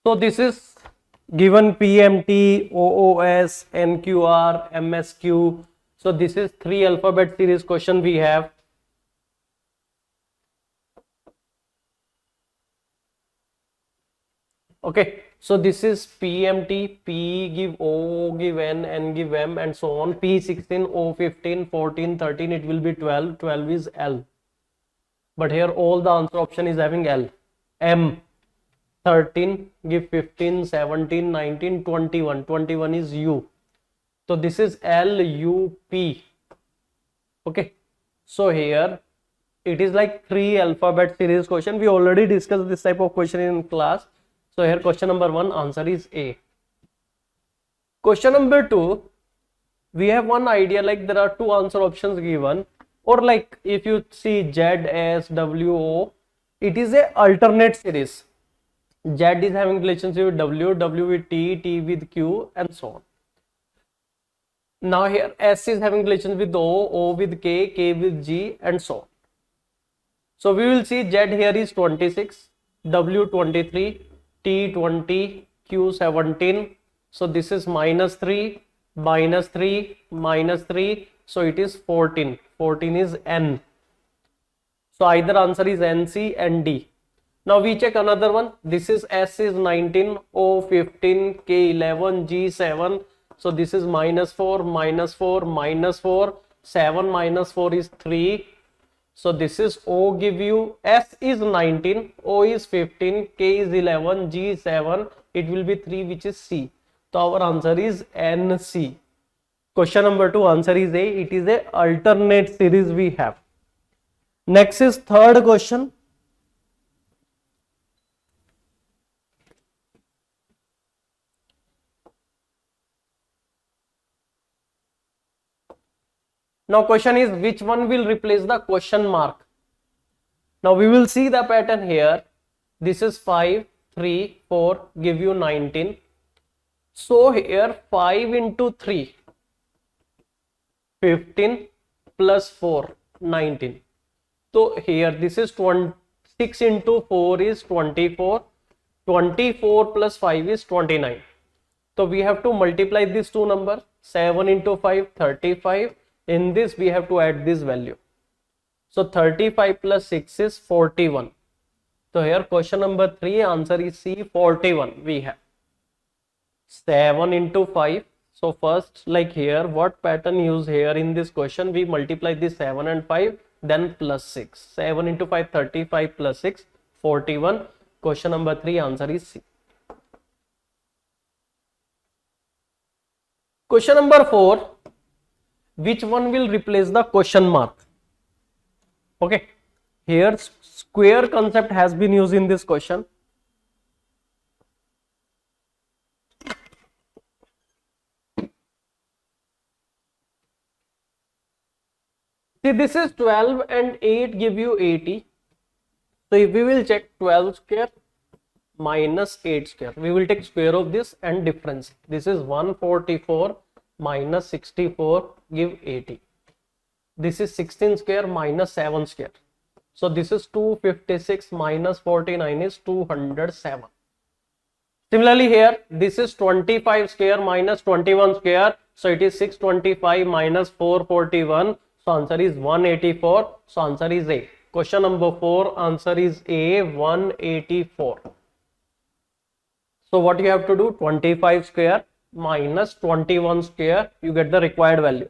So this is given PMT, OOS, NQR, MSQ. So this is 3 alphabet series question we have. Okay, so this is PMT, P give O, give N give M, and so on. P16, O15, 14, 13, it will be 12. 12 is L. But here all the answer option is having L. M 13, give 15, 17, 19, 21. 21 is U. So this is L, U, P. Okay, so here it is like 3 alphabet series question. We already discussed this type of question in class. So here question number 1, answer is A. Question number 2, we have one idea, like there are 2 answer options given, or like if you see Z, S, W, O, it is a alternate series. Z is having relationship with W, W with T, T with Q, and so on. Now here S is having relationship with O, O with K, K with G, and so on. So we will see Z here is 26, W 23, T 20, Q 17. So this is minus 3, minus 3, minus 3. So it is 14. 14 is N. So either answer is N, C, and D. Now we check another one. This is S is 19, O 15, K 11, G 7. So this is minus 4, minus 4, minus 4. 7 minus 4 is 3. So this is O give you, S is 19, O is 15, K is 11, G is 7, it will be 3, which is C. So our answer is NC. Question number 2, answer is A. It is a alternate series we have. Next is third question. Now question is, which one will replace the question mark? Now we will see the pattern here. This is 5, 3, 4, give you 19. So here 5 into 3, 15 plus 4, 19. So here this is 26 into 4 is 24. 24 plus 5 is 29. So we have to multiply these two numbers. 7 into 5, 35. In this we have to add this value. So 35 plus 6 is 41. So here question number 3, answer is C, 41 we have. 7 into 5. So first, like here, what pattern use here in this question? We multiply this 7 and 5, then plus 6. 7 into 5, 35 plus 6, 41. Question number 3, answer is C. Question number 4. Which one will replace the question mark? Okay, here square concept has been used in this question. See, this is 12 and 8 give you 80. So if we will check 12 square minus 8 square, we will take square of this and difference. This is 144 minus 64 give 80. This is 16 square minus 7 square. So this is 256 minus 49 is 207. Similarly here, this is 25 square minus 21 square. So it is 625 minus 441. So answer is 184. So answer is A. Question number 4, answer is A, 184. So what you have to do? 25 square minus 21 square, you get the required value.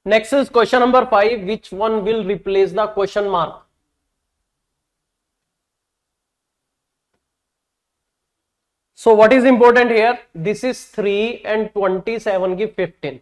Next is question number 5. Which one will replace the question mark? So what is important here? This is 3 and 27 give 15.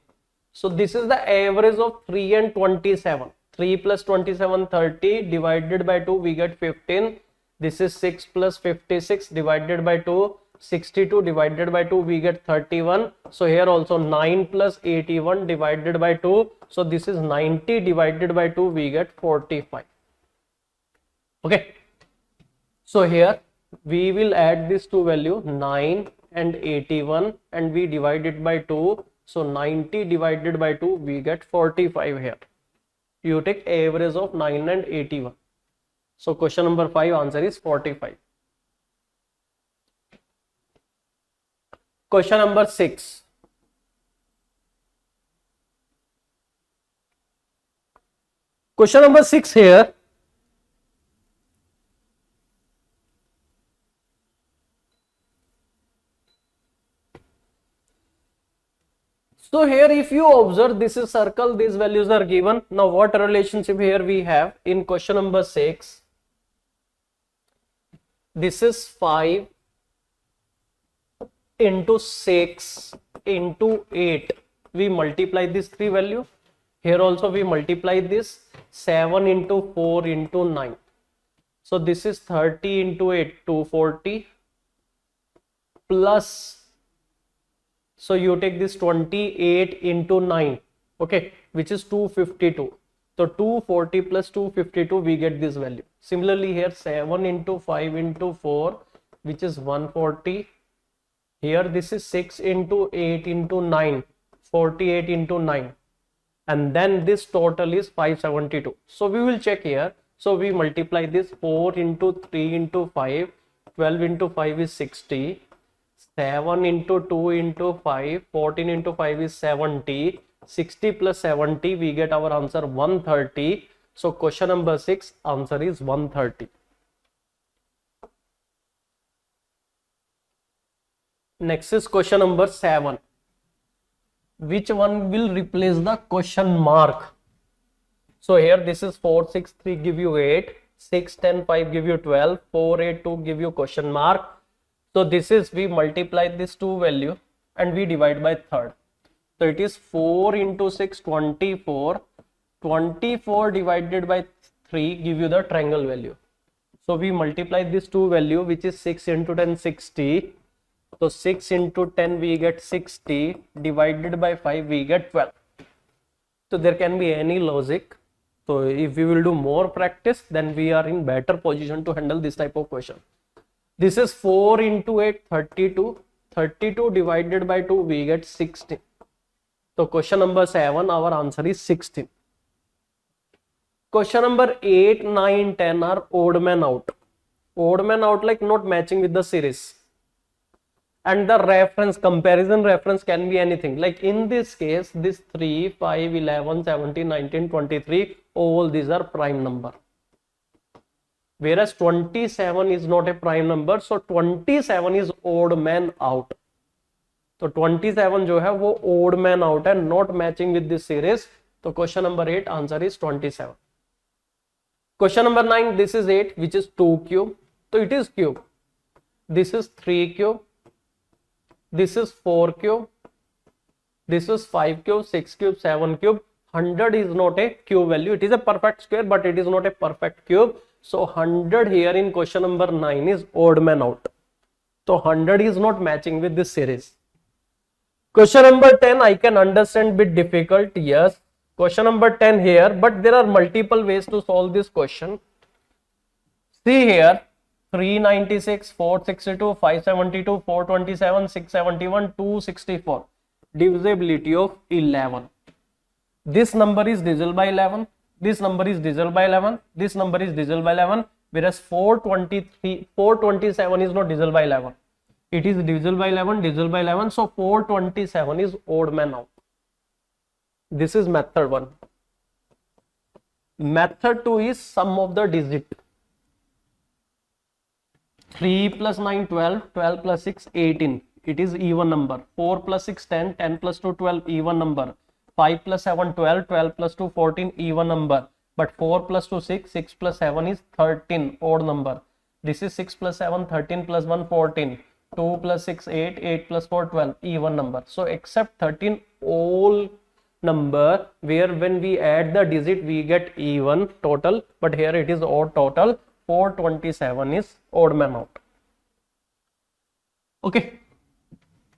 So this is the average of 3 and 27. 3 plus 27, 30, divided by 2, we get 15. This is 6 plus 56 divided by 2, 62 divided by 2, we get 31. So here also 9 plus 81 divided by 2. So this is 90 divided by 2, we get 45. Okay. So here we will add these two value, 9 and 81, and we divide it by 2. So 90 divided by 2, we get 45 here. You take average of 9 and 81. So question number 5 answer is 45. Question number 6. Question number 6 here. So here if you observe, this is circle, these values are given. Now what relationship here we have in question number 6? This is 5 into 6 into 8. We multiply this 3 value. Here also we multiply this 7 into 4 into 9. So this is 30 into 8, 240 plus. So you take this 28 into 9, okay, which is 252. So 240 plus 252, we get this value. Similarly here 7 into 5 into 4, which is 140. Here this is 6 into 8 into 9, 48 into 9. And then this total is 572. So we will check here. So we multiply this 4 into 3 into 5, 12 into 5 is 60. 7 into 2 into 5, 14 into 5 is 70. 60 plus 70, we get our answer 130. So question number 6, answer is 130. Next is question number 7. Which one will replace the question mark? So here this is 4, 6, 3 give you 8, 6, 10, 5 give you 12, 4, 8, 2 give you question mark. So this is, we multiply this 2 value and we divide by third. So it is 4 into 6, 24. 24 divided by 3 give you the triangle value. So we multiply this 2 value, which is 6 into 10, 60. So 6 into 10 we get 60, divided by 5 we get 12. So there can be any logic. So if we will do more practice, then we are in better position to handle this type of question. This is 4 into 8, 32. 32 divided by 2, we get 16. So question number 7, our answer is 16. Question number 8, 9, 10 are odd man out. Odd man out like not matching with the series. And the reference, comparison reference can be anything. Like in this case, this 3, 5, 11, 17, 19, 23, all these are prime number. Whereas 27 is not a prime number, so 27 is odd man out. So 27 जो है वो odd man out है, not matching with this series. So question number 8 answer is 27. Question number 9, this is 8, which is 2 cube. So it is cube. This is 3 cube. This is 4 cube. This is 5 cube, 6 cube, 7 cube. 100 is not a cube value. It is a perfect square, but it is not a perfect cube. So 100 here in question number 9 is odd man out. So 100 is not matching with this series. Question number 10, I can understand bit difficult. Yes. Question number 10 here, but there are multiple ways to solve this question. See here, 396, 462, 572, 427, 671, 264. Divisibility of 11. This number is divisible by 11. This number is divisible by 11. This number is divisible by 11. Whereas 427 is not divisible by 11. It is divisible by 11, divisible by 11. So 427 is odd man out. This is method 1. Method 2 is sum of the digit. 3 plus 9, 12, 12 plus 6, 18. It is even number. 4 plus 6, 10, 10 plus 2, 12, even number. 5 plus 7, 12, 12 plus 2, 14, even number. But 4 plus 2, 6, 6 plus 7 is 13, odd number. This is 6 plus 7, 13 plus 1, 14. 2 plus 6, 8, 8 plus 4, 12, even number. So except 13, all number where when we add the digit, we get even total. But here it is odd total. 427 is odd man out. Okay.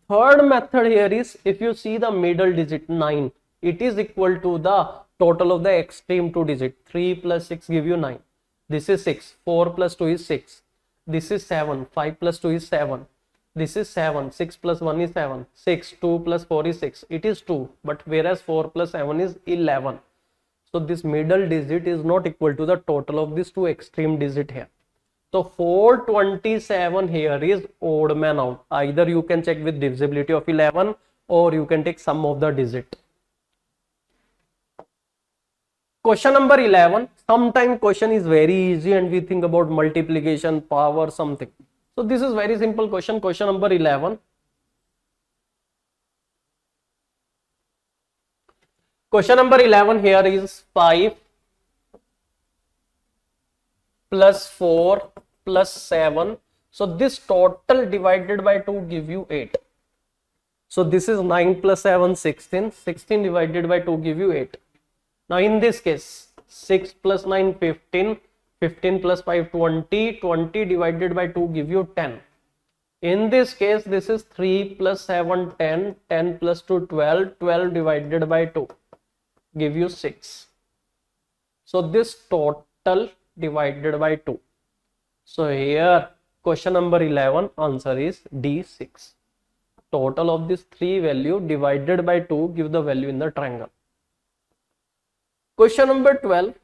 Third method here is, if you see the middle digit 9, it is equal to the total of the extreme 2 digit. 3 plus 6 give you 9. This is 6. 4 plus 2 is 6. This is 7. 5 plus 2 is 7. This is 7. 6 plus 1 is 7. 6. 2 plus 4 is 6. It is 2. But whereas 4 plus 7 is 11. So this middle digit is not equal to the total of these two extreme digit here. So 427 here is odd man out. Either you can check with divisibility of 11 or you can take sum of the digit. Question number 11. Sometime question is very easy and we think about multiplication, power, something. So this is very simple question. Question number 11. Question number 11 here is 5 plus 4 plus 7. So this total divided by 2 give you 8. So this is 9 plus 7, 16. 16 divided by 2 give you 8. Now in this case, 6 plus 9, 15. 15 plus 5, 20. 20 divided by 2 give you 10. In this case, this is 3 plus 7, 10. 10 plus 2, 12. 12 divided by 2 give you 6. So this total divided by 2. So here question number 11 answer is D6. Total of this 3 value divided by 2 give the value in the triangle. Question number 12.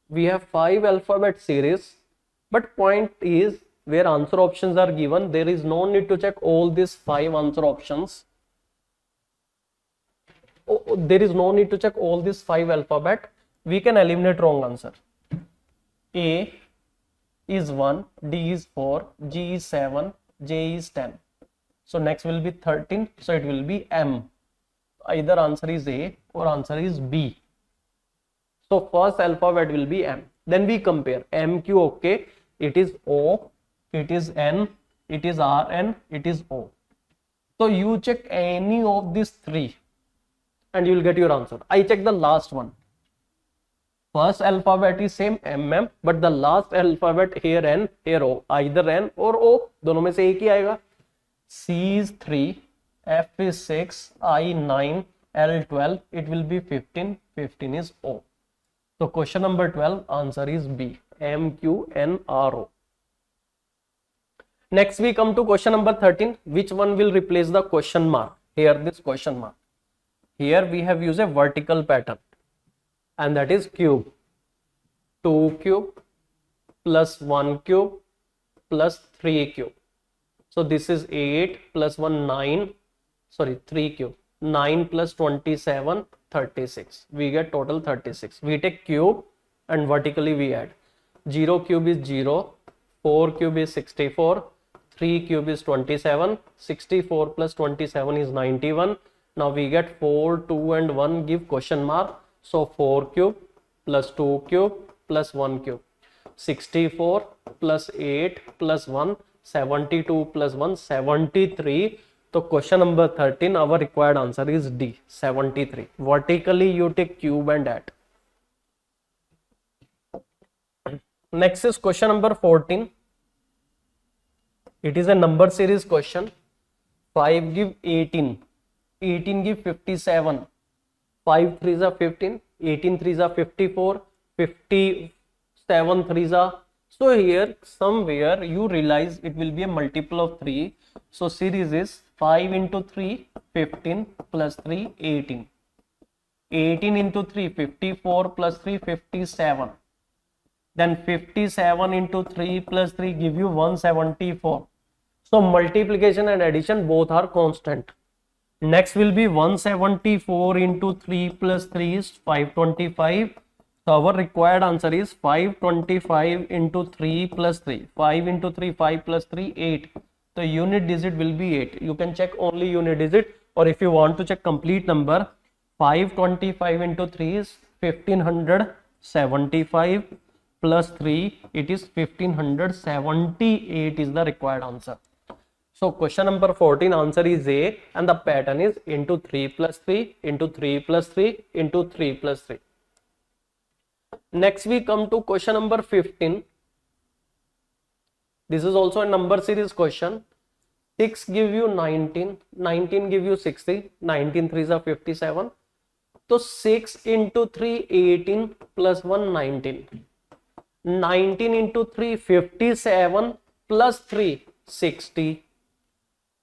We have 5 alphabet series, but point is where answer options are given, there is no need to check all these 5 answer options. There is no need to check all these 5 alphabet. We can eliminate wrong answer. A is 1, D is 4, G is 7, J is 10. So next will be 13. So it will be M. Either answer is A or answer is B. So first alphabet will be M. Then we compare M, Q, okay. It is O, it is N, it is R, N, it is O. So you check any of these 3 and you will get your answer. I check the last one. First alphabet is same MM, but the last alphabet here N, here O. Either N or O, दोनों में से एक ही आएगा. C is 3, F is 6, I 9, L 12. It will be 15. 15 is O. So question number 12 answer is B. M, Q, N, R, O. Next we come to question number 13. Which one will replace the question mark? Here this question mark. Here we have used a vertical pattern and that is cube. 2 cube plus 1 cube plus 3 cube. So this is 8 plus 1 9. Sorry, 3 cube. 9 plus 27 36. We get total 36. We take cube and vertically we add. 0 cube is 0. 4 cube is 64. 3 cube is 27. 64 plus 27 is 91. Now we get 4, 2 and 1 give question mark. So 4 cube plus 2 cube plus 1 cube. 64 plus 8 plus 1. 72 plus 1. 73. So question number 13, our required answer is D, 73. Vertically you take cube and add. Next is question number 14. It is a number series question. 5 give 18. 18 give 57. 5 3s are 15. 18 3s are 54. 57 3s are. So here somewhere you realize it will be a multiple of 3. So series is 5 into 3, 15 plus 3, 18. 18 into 3, 54 plus 3, 57. Then 57 into 3 plus 3 give you 174. So multiplication and addition both are constant. Next will be 174 into 3 plus 3 is 525. So our required answer is 525 into 3 plus 3. 5 into 3, 5 plus 3, 8. The unit digit will be 8. You can check only unit digit, or if you want to check complete number, 525 into 3 is 1575 plus 3, it is 1578 is the required answer. So question number 14 answer is A and the pattern is into 3 plus 3 into 3 plus 3 into 3 plus 3. Next we come to question number 15. This is also a number series question. 6 give you 19, 19 give you 60, 19 3s are 57. So 6 into 3 18 plus 1 19. 19 into 3 57 plus 3 60.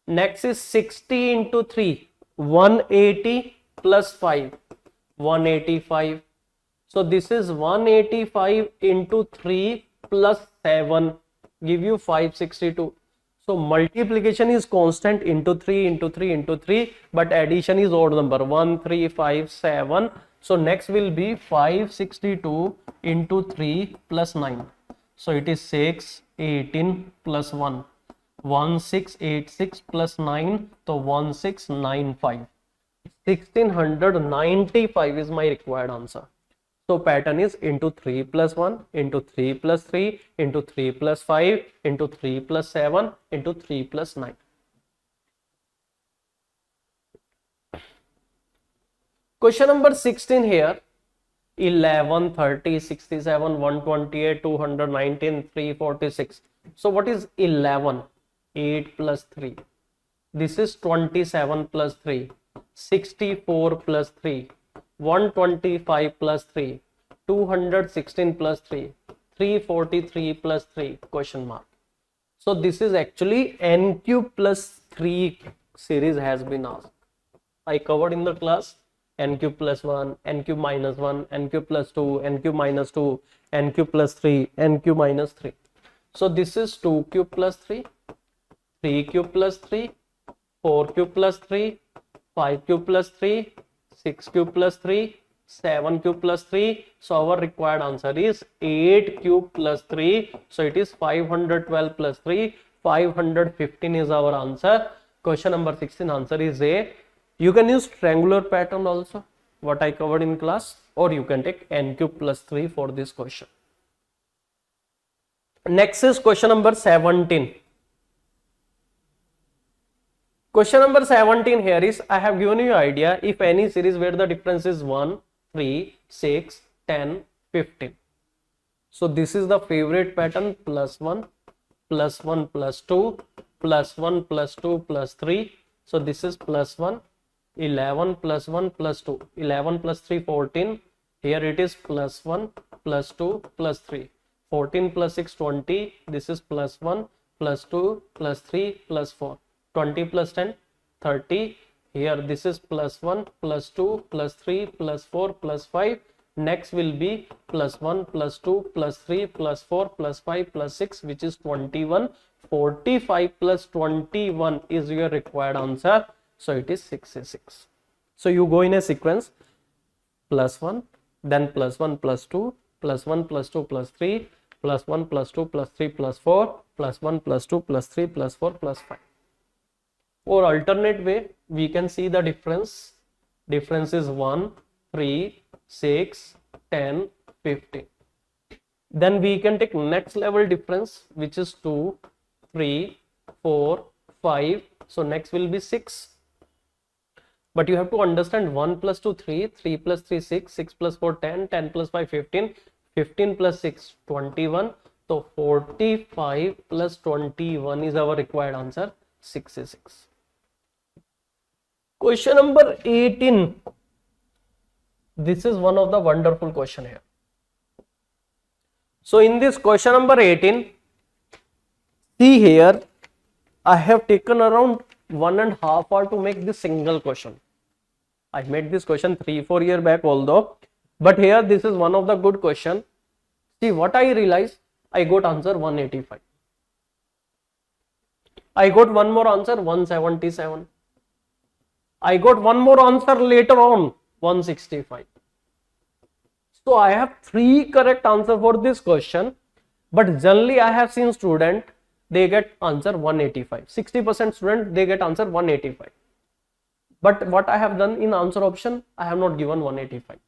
Next is 60 into 3 180 plus 5 185. So this is 185 into 3 plus 7 give you 562. So multiplication is constant into 3 into 3 into 3, but addition is odd number 1 3 5 7. So next will be 562 into 3 plus 9. So it is 6 18 plus 1 1686 plus 9, so 1695. 1695 is my required answer. So pattern is into 3 plus 1 into 3 plus 3 into 3 plus 5 into 3 plus 7 into 3 plus 9. Question number 16 here. 11 30 67 128 219 346. So what is 11? 8 plus 3. This is 27 plus 3. 64 plus 3. 125 plus 3, 216 plus 3, 343 plus 3, question mark. So this is actually n cube plus 3 series has been asked. I covered in the class n cube plus 1, n cube minus 1, n cube plus 2, n cube minus 2, n cube plus 3, n cube minus 3. So this is 2 cube plus 3, 3 cube plus 3, 4 cube plus 3, 5 cube plus 3, 6 cube plus 3, 7 cube plus 3. So our required answer is 8 cube plus 3. So it is 512 plus 3. 515 is our answer. Question number 16 answer is A. You can use triangular pattern also, what I covered in class, or you can take n cube plus 3 for this question. Next is question number 17. Question number 17 here is, I have given you idea if any series where the difference is 1, 3, 6, 10, 15. So this is the favorite pattern, plus 1 plus 1 plus 2 plus 1 plus 2 plus 3. So this is plus 1, 11 plus 1 plus 2, 11 plus 3 14. Here it is plus 1 plus 2 plus 3, 14 plus 6 20. This is plus 1 plus 2 plus 3 plus 4. 20 plus 10, 30. Here this is plus 1 plus 2 plus 3 plus 4 plus 5. Next will be plus 1 plus 2 plus 3 plus 4 plus 5 plus 6, which is 21. 45 plus 21 is your required answer. So it is 66. So you go in a sequence, plus 1, then plus 1 plus 2, plus 1 plus 2 plus 3, plus 1 plus 2 plus 3 plus 4, plus 1 plus 2 plus 3 plus 4 plus 5. Or alternate way, we can see the difference. Difference is 1, 3, 6, 10, 15. Then we can take next level difference, which is 2, 3, 4, 5. So next will be 6. But you have to understand 1 plus 2, 3, 3 plus 3, 6, 6 plus 4, 10, 10 plus 5, 15, 15 plus 6, 21. So 45 plus 21 is our required answer, 66. Question number 18. This is one of the wonderful question here. So in this question number 18, see here, I have taken around 1.5 hour to make this single question. I made this question 3-4 years back although, but here this is one of the good question. See what I realized, I got answer 185. I got one more answer 177. I got one more answer later on 165. So I have 3 correct answer for this question, but generally I have seen student they get answer 185. 60% student they get answer 185. But what I have done in answer option, I have not given 185.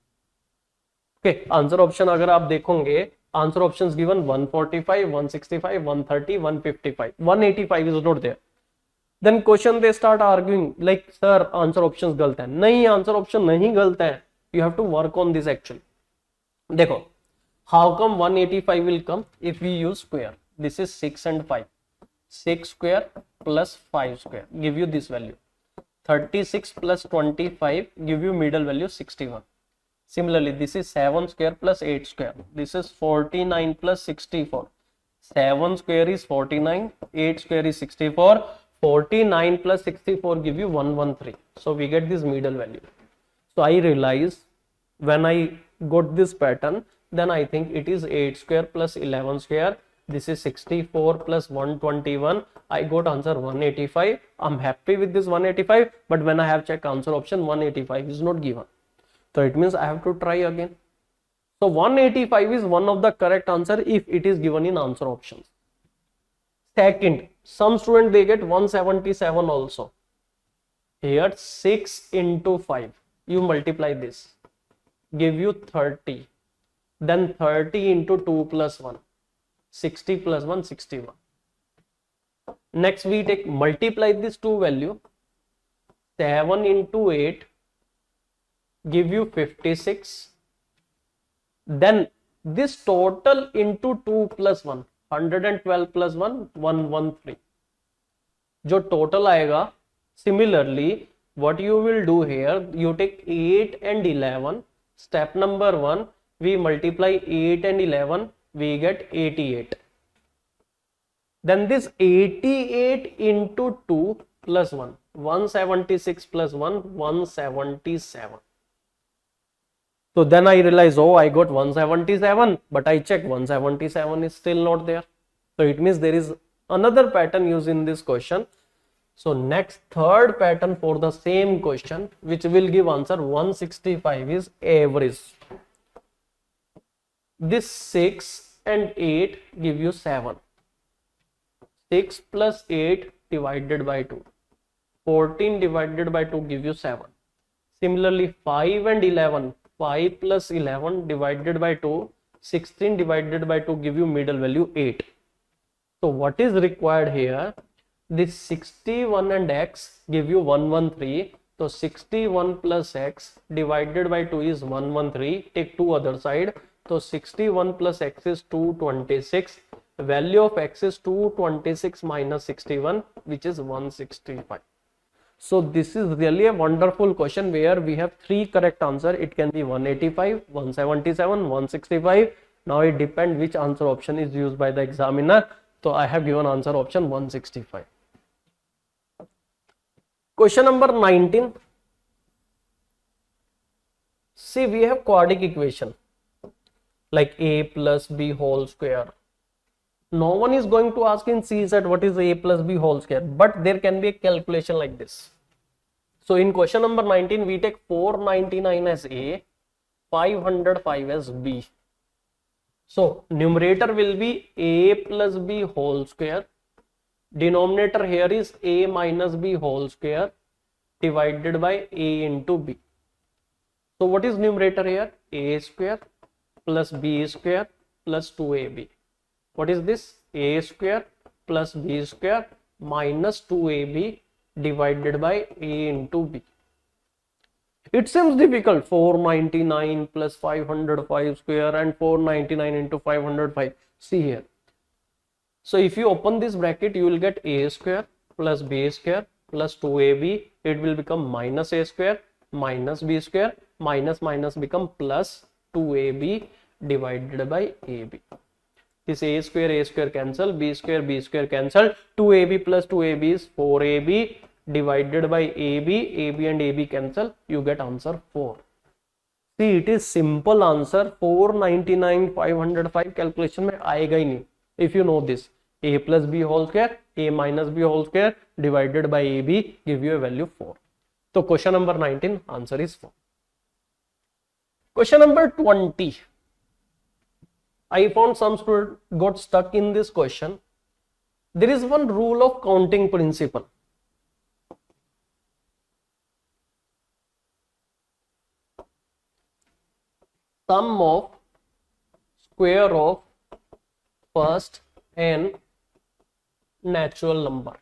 Okay, answer option agar aap dekhoge, answer options given 145, 165, 130, 155. 185 is not there. Then question they start arguing like, sir, answer options galat hai. Nahi, answer option nahi galat hai. You have to work on this actually. Dekho, how come 185 will come if we use square? This is 6 and 5. 6 square plus 5 square give you this value. 36 plus 25 give you middle value 61. Similarly, this is 7 square plus 8 square. This is 49 plus 64. 7 square is 49, 8 square is 64. 49 plus 64 give you 113. So we get this middle value. So I realize when I got this pattern, then I think it is 8 square plus 11 square. This is 64 plus 121. I got answer 185. I'm happy with this 185, but when I have checked answer option, 185 is not given. So it means I have to try again. So 185 is one of the correct answer if it is given in answer options. Second, some student they get 177 also. Here 6 into 5. You multiply this. Give you 30. Then 30 into 2 plus 1. 60 plus 1, 61. Next we take multiply this two value. 7 into 8 give you 56. Then this total into 2 plus 1, 112 plus 1, 113. जो total आएगा, similarly what you will do here, you take 8 and 11. Step number 1, we multiply 8 and 11, we get 88. Then this 88 into 2 plus 1, 176 plus 1, 177. So then I realize, oh, I got 177, but I check 177 is still not there. So it means there is another pattern used in this question. So next third pattern for the same question, which will give answer 165 is average. This 6 and 8 give you 7. 6 plus 8 divided by 2. 14 divided by 2 give you 7. Similarly 5 and 11. 5 plus 11 divided by 2, 16 divided by 2 give you middle value 8. So what is required here? This 61 and x give you 113. So 61 plus x divided by 2 is 113. Take 2 other side. So 61 plus x is 226. Value of x is 226 minus 61, which is 165. So this is really a wonderful question where we have 3 correct answer. It can be 185, 177, 165. Now it depends which answer option is used by the examiner. So I have given answer option 165. Question number 19. See, we have quadratic equation like a plus b whole square. No one is going to ask in CSAT what is a plus b whole square, but there can be a calculation like this. So in question number 19, we take 499 as a, 505 as b. So numerator will be a plus b whole square. Denominator here is a minus b whole square divided by a into b. So what is numerator here? A square plus b square plus 2ab. What is this? A square plus b square minus 2ab divided by a into b. It seems difficult. 499 plus 505 square and 499 into 505. See here. So if you open this bracket, you will get a square plus b square plus 2ab. It will become minus a square minus b square. Minus minus become plus 2ab divided by ab. This a square cancel, b square cancel. 2ab plus 2ab is 4ab divided by ab. ab and ab cancel. You get answer 4. See, it is simple answer. 499 505 calculation में आएगा ही नहीं. If you know this, a plus b whole square, a minus b whole square divided by ab give you a value 4. So question number 19 answer is 4. Question number 20. I found some student got stuck in this question. There is one rule of counting principle. Sum of square of first n natural number,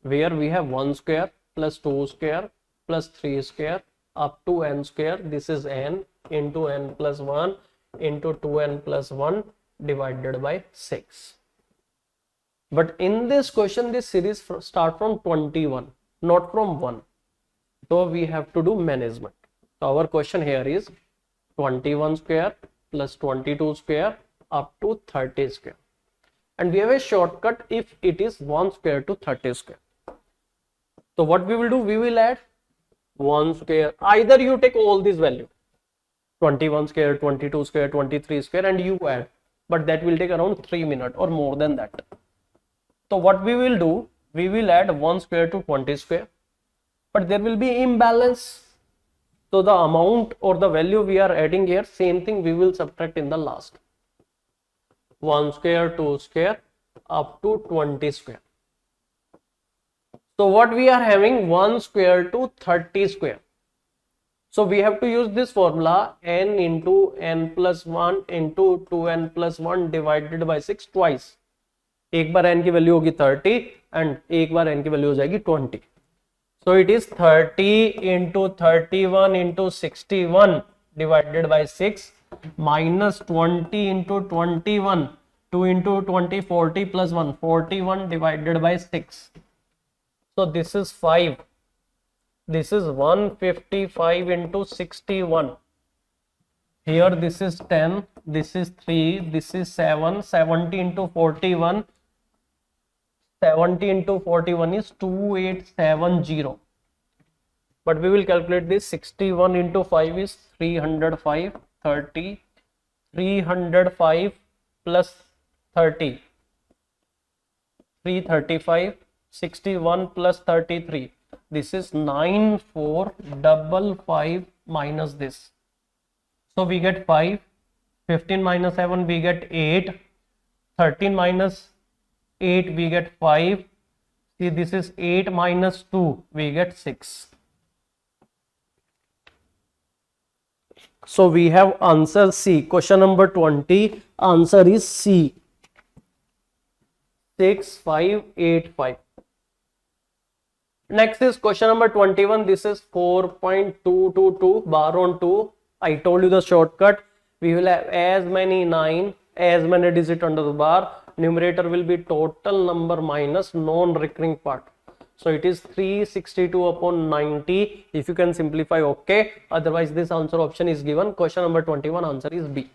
where we have 1 square plus 2 square plus 3 square up to n square. This is n into n plus 1 into 2n plus 1 divided by 6. But in this question, this series start from 21, not from 1. So we have to do management. So our question here is 21 square plus 22 square up to 30 square. And we have a shortcut if it is 1 square to 30 square. So what we will do, we will add 1 square. Either you take all these values. 21 square, 22 square, 23 square, and you add, but that will take around 3 minutes or more than that. So what we will do, we will add 1 square to 20 square, but there will be imbalance. So the amount or the value we are adding here, same thing we will subtract in the last. 1 square, 2 square, up to 20 square. So what we are having, 1 square to 30 square. So we have to use this formula, n into n plus 1 into 2n plus 1 divided by 6 twice. एक बार n की value होगी 30 and एक बार n की value हो जाएगी 20. So it is 30 into 31 into 61 divided by 6 minus 20 into 21, 2 into 20, 40 plus 1, 41 divided by 6. So this is 5. This is 155 into 61. Here this is 10, this is 3, this is 7, 70 into 41. 70 into 41 is 2870. But we will calculate this. 61 into 5 is 305, 30, 305 plus 30, 335, 61 plus 33. This is 9455 minus this. So we get 5, 15 minus 7 we get 8, 13 minus 8 we get 5. See, this is 8 minus 2 we get 6. So we have answer C. Question number 20, answer is C. 6585. Next is question number 21. This is 4.222 bar on 2. I told you the shortcut. We will have as many 9, as many digit under the bar. Numerator will be total number minus non-recurring part. So it is 362 upon 90. If you can simplify, okay. Otherwise this answer option is given. Question number 21, answer is B.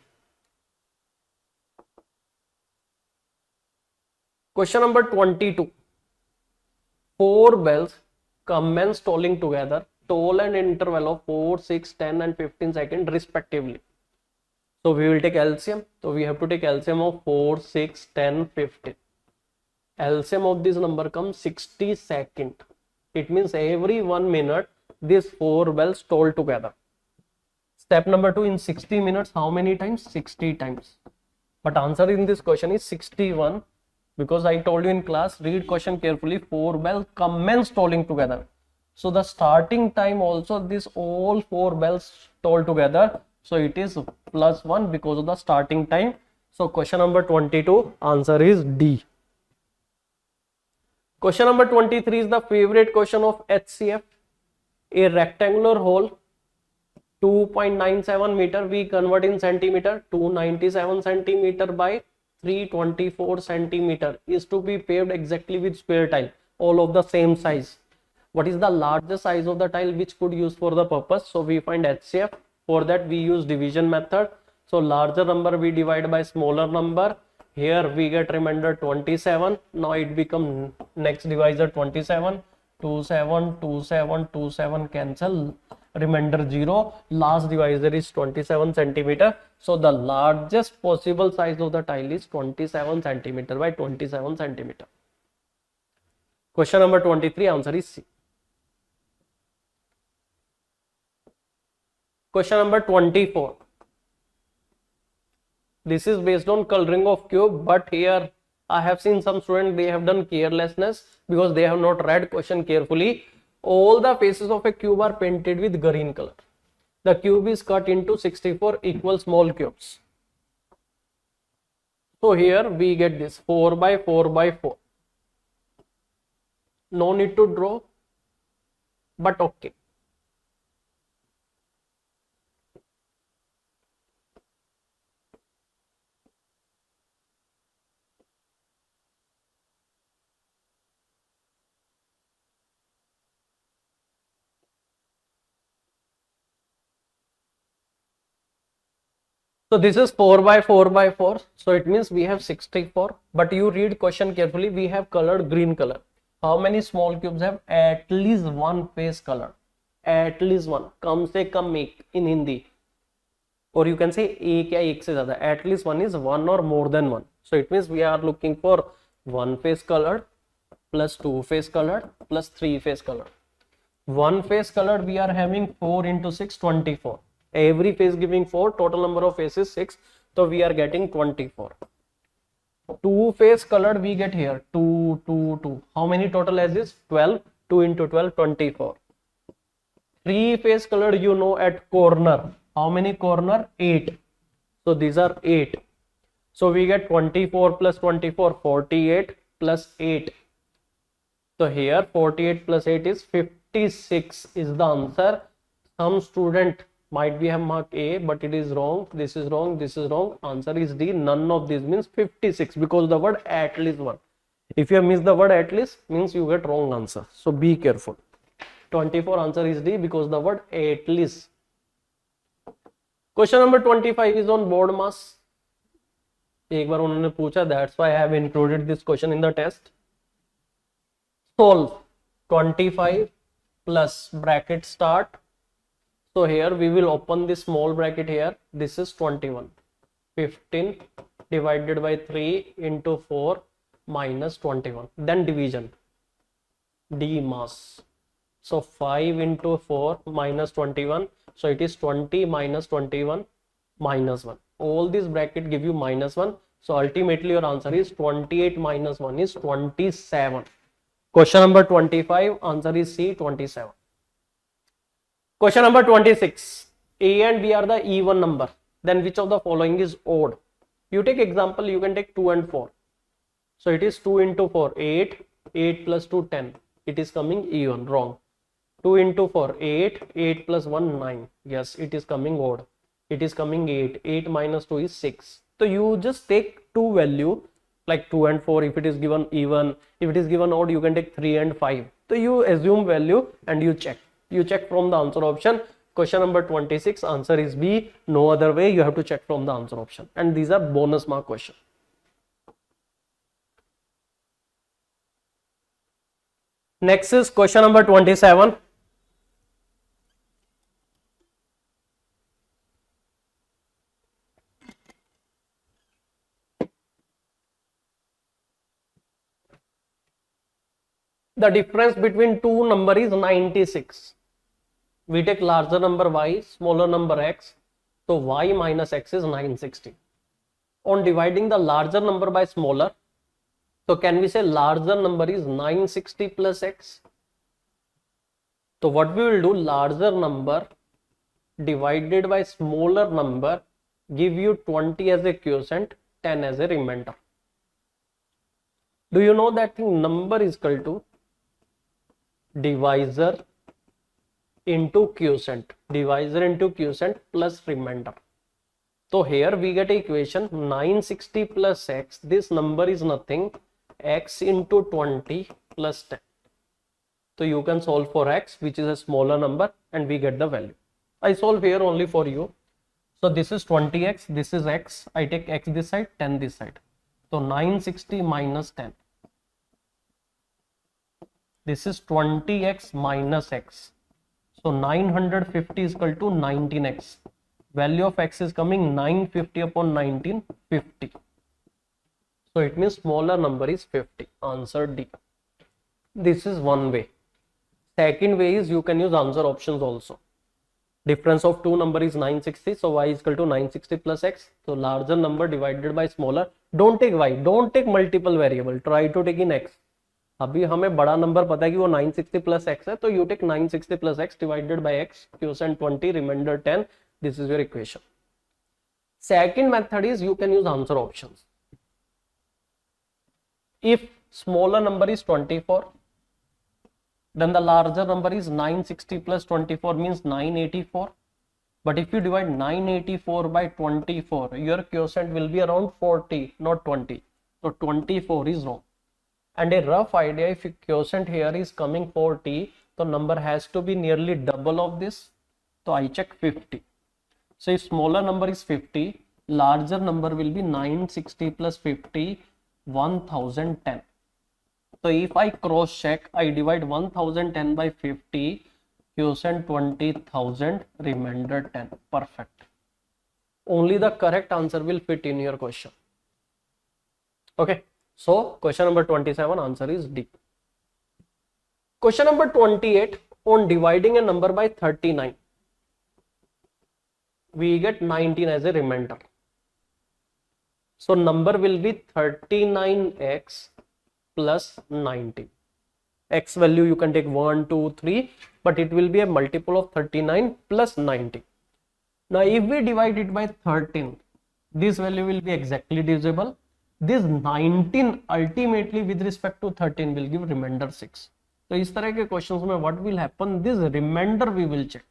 Question number 22. 4 bells commence tolling together, toll an interval of 4, 6, 10 and 15 seconds respectively. So we will take LCM. So we have to take LCM of 4, 6, 10, 15. LCM of this number comes 60 seconds. It means every 1 minute these 4 bells toll together. Step number 2, in 60 minutes how many times? 60 times. But answer in this question is 61, because I told you in class, read question carefully. 4 bells commence tolling together. So the starting time also this all 4 bells toll together. So it is plus 1 because of the starting time. So question number 22, answer is D. Question number 23 is the favorite question of HCF. A rectangular hole 2.97 meter, we convert in centimeter, 297 centimeter by 324 centimeter is to be paved exactly with square tile, all of the same size. What is the largest size of the tile which could use for the purpose? So we find HCF. For that we use division method. So larger number we divide by smaller number. Here we get remainder 27. Now it become next divisor 27. 27, 27, 27 cancel. Remainder 0. Last divisor is 27 centimeter. So the largest possible size of the tile is 27 centimeter by 27 centimeter. Question number 23, answer is C. Question number 24. This is based on coloring of cube, but here I have seen some students, they have done carelessness because they have not read question carefully. All the faces of a cube are painted with green color. The cube is cut into 64 equal small cubes. So here we get this 4 by 4 by 4. No need to draw, but okay. So this is 4 by 4 by 4. So it means we have 64. But you read question carefully. We have colored green color. How many small cubes have at least one face color? At least one. Kam se kam ek in Hindi. or you can say एक या एक से ज्यादा, at least one is one or more than one. So it means we are looking for one face colored plus two face colored plus three face colored. One face colored we are having 4 into 6, 24. Every face giving 4, total number of faces 6, so we are getting 24. Two face colored we get here 2, 2, 2. How many total as is 12? 2 into 12, 24. Three face colored, you know, at corner. How many corner? 8. So these are 8. So we get 24 plus 24, 48 plus 8. So here 48 plus 8 is 56 is the answer. Some student might be have marked A, but it is wrong. This is wrong. This is wrong. Answer is D. None of these means 56 because the word at least one. If you have missed the word at least, means you get wrong answer. So be careful. 24 answer is D because the word at least. Question number 25 is on board mass. एक बार उन्होंने पूछा, that's why I have included this question in the test. Solve 25 plus bracket start. So here we will open this small bracket here. This is 21. 15 divided by 3 into 4 minus 21. Then division. D mass. So 5 into 4 minus 21. So it is 20 minus 21 minus 1. All these bracket give you minus 1. So ultimately your answer is 28 minus 1 is 27. Question number 25, answer is C, 27. Question number 26. A and B are the even number. Then which of the following is odd? You take example, you can take 2 and 4. So it is 2 into 4, 8. 8 plus 2, 10. It is coming even. Wrong. 2 into 4, 8. 8 plus 1, 9. Yes, it is coming odd. It is coming 8. 8 minus 2 is 6. So you just take two value like 2 and 4. If it is given even, if it is given odd, you can take 3 and 5. So you assume value and you check. You check from the answer option. Question number 26, answer is B. No other way, you have to check from the answer option. And these are bonus mark question. Next is question number 27. The difference between two number is 96. We take larger number y, smaller number x. So y minus x is 960. On dividing the larger number by smaller, so can we say larger number is 960 plus x? So what we will do, larger number divided by smaller number give you 20 as a quotient, 10 as a remainder. Do you know that number is equal to divisor into quotient, divisor into quotient plus remainder. So here we get equation 960 plus x. This number is nothing, x into 20 plus 10. So you can solve for x, which is a smaller number, and we get the value. I solve here only for you. So this is 20x, this is x. I take x this side, 10 this side. So 960 minus 10. This is 20x minus x. So 950 is equal to 19x. Value of x is coming 950 upon 19, 50. So it means smaller number is 50. Answer D. This is one way. Second way is you can use answer options also. Difference of two number is 960. So y is equal to 960 plus x. So larger number divided by smaller. Don't take y. Don't take multiple variable. Try to take in x. अभी हमें बड़ा number पता है कि वो 960 plus x है, तो you take 960 plus x divided by x, quotient 20, remainder 10. This is your equation. Second method is you can use answer options. If smaller number is 24, then the larger number is 960 plus 24 means 984. But if you divide 984 by 24, your quotient will be around 40, not 20. So 24 is wrong. And a rough idea, if quotient here is coming 40, the number has to be nearly double of this. So I check 50. So if smaller number is 50, larger number will be 960 plus 50, 1010. So if I cross check, I divide 1010 by 50, quotient 20,000, remainder 10. Perfect. only the correct answer will fit in your question. Okay, so question number 27 answer is D. Question number 28, on dividing a number by 39 we get 19 as a remainder. So number will be 39x plus 90. X value you can take 1, 2, 3, but it will be a multiple of 39 plus 90. Now if we divide it by 13, this value will be exactly divisible. This 19 ultimately with respect to 13 will give remainder 6. तो इस तरह के questions में what will happen, this remainder we will check.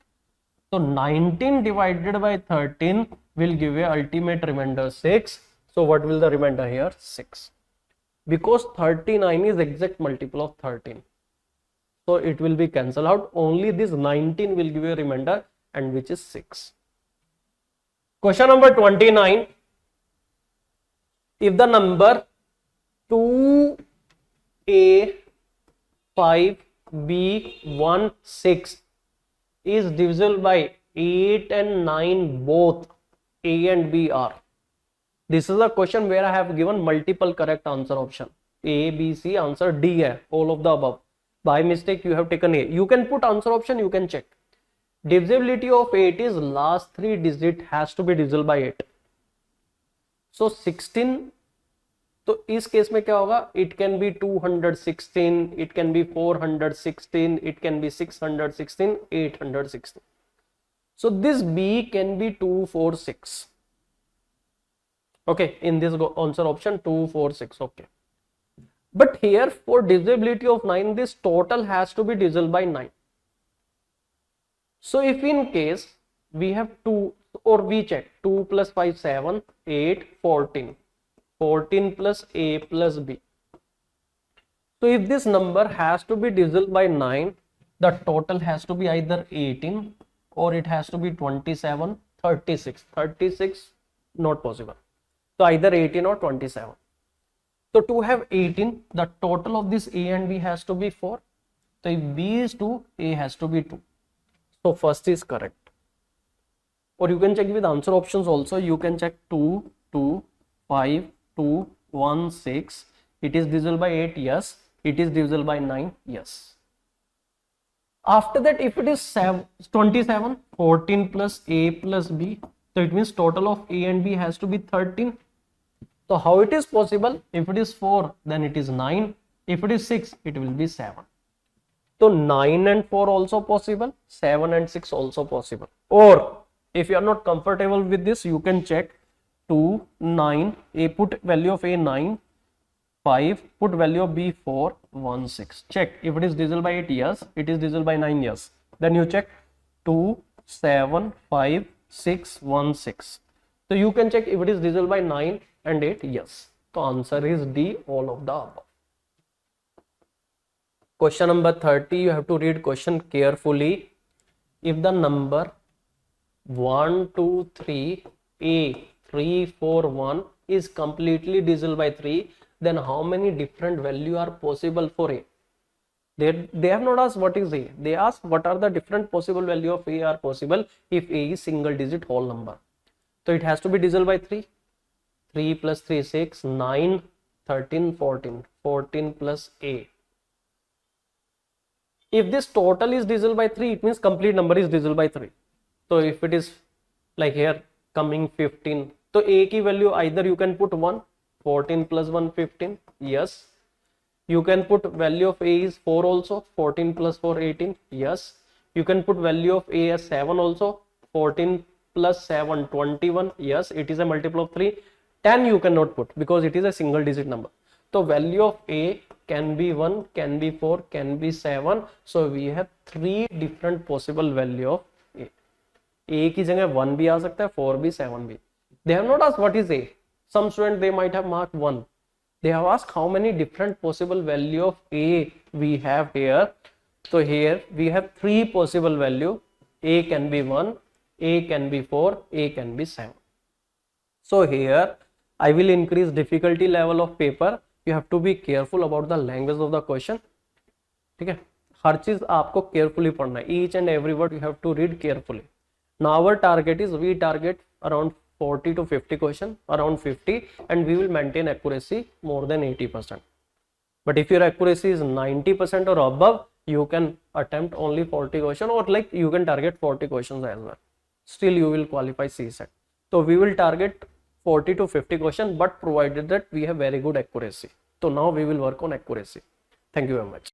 So 19 divided by 13 will give a ultimate remainder 6. So what will the remainder here? 6. Because 39 is exact multiple of 13. So it will be cancelled out. Only this 19 will give a remainder, and which is 6. Question number 29. If the number 2a 5b 6 is divisible by 8 and 9, both a and b are. This is a question where I have given multiple correct answer option. A, B, C, answer D hai, all of the above. By mistake you have taken A. You can put answer option, you can check. Divisibility of 8 is last 3 digit has to be divisible by 8. So 16, तो इस case में क्या होगा? It can be 216, it can be 416, it can be 616, 816. So this B can be 246. Okay, in this answer option 246. Okay, but here for divisibility of 9, this total has to be divisible by 9. So if in case we have 2, or we check 2 plus 5 7 8 14, 14 plus A plus B. So if this number has to be divisible by 9, the total has to be either 18 or it has to be 27, 36. 36 not possible. So either 18 or 27. So to have 18, the total of this A and B has to be 4. So if B is 2, A has to be 2. So first is correct. Or you can check with answer options also. You can check 2, 2, 5, 2, 1, 6. It is divisible by 8. Yes. It is divisible by 9. Yes. After that, if it is 27, 14 plus A plus B. So it means total of A and B has to be 13. So how it is possible? If it is 4, then it is 9. If it is 6, it will be 7. So 9 and 4 also possible. 7 and 6 also possible. Or if you are not comfortable with this, you can check 2, 9. A put value of A 9. 5. Put value of B 4, 1, 6. Check if it is divisible by 8. Yes. It is divisible by 9. Yes. Then you check 2, 7, 5, 6, 1, 6. So you can check if it is divisible by 9 and 8. Yes. So answer is D, all of the above. Question number 30. You have to read question carefully. If the number 1, 2, 3, A, 3, 4, 1 is completely divisible by 3, then how many different value are possible for A? They have not asked what is A. They asked what are the different possible value of A are possible if A is single digit whole number. So it has to be divisible by 3. 3 plus 3, 6, 9, 13, 14. 14 plus A. If this total is divisible by 3, it means complete number is divisible by 3. So if it is like here coming 15, so A की value either you can put 1, 14 plus 1, 15. Yes. You can put value of A is 4 also. 14 plus 4, 18. Yes. You can put value of A as 7 also. 14 plus 7, 21. Yes. It is a multiple of 3. 10 you cannot put because it is a single digit number. So value of A can be 1, can be 4, can be 7. So we have 3 different possible value of A. A की जगह 1 भी आ सकता है, 4 भी, 7 भी. They have not asked what is A. Some student they might have marked 1. They have asked how many different possible value of A we have here. So here we have 3 possible value. A can be 1, A can be 4, A can be 7. So here I will increase difficulty level of paper. You have to be careful about the language of the question. ठीक है, हर चीज आपको carefully पढ़ना है. Each and every word you have to read carefully. Now our target is, we target around 40 to 50 question, around 50, and we will maintain accuracy more than 80%. But if your accuracy is 90% or above, you can attempt only 40 question, or like you can target 40 questions as well. Still you will qualify CSAT. So we will target 40 to 50 question, but provided that we have very good accuracy. So now we will work on accuracy. Thank you very much.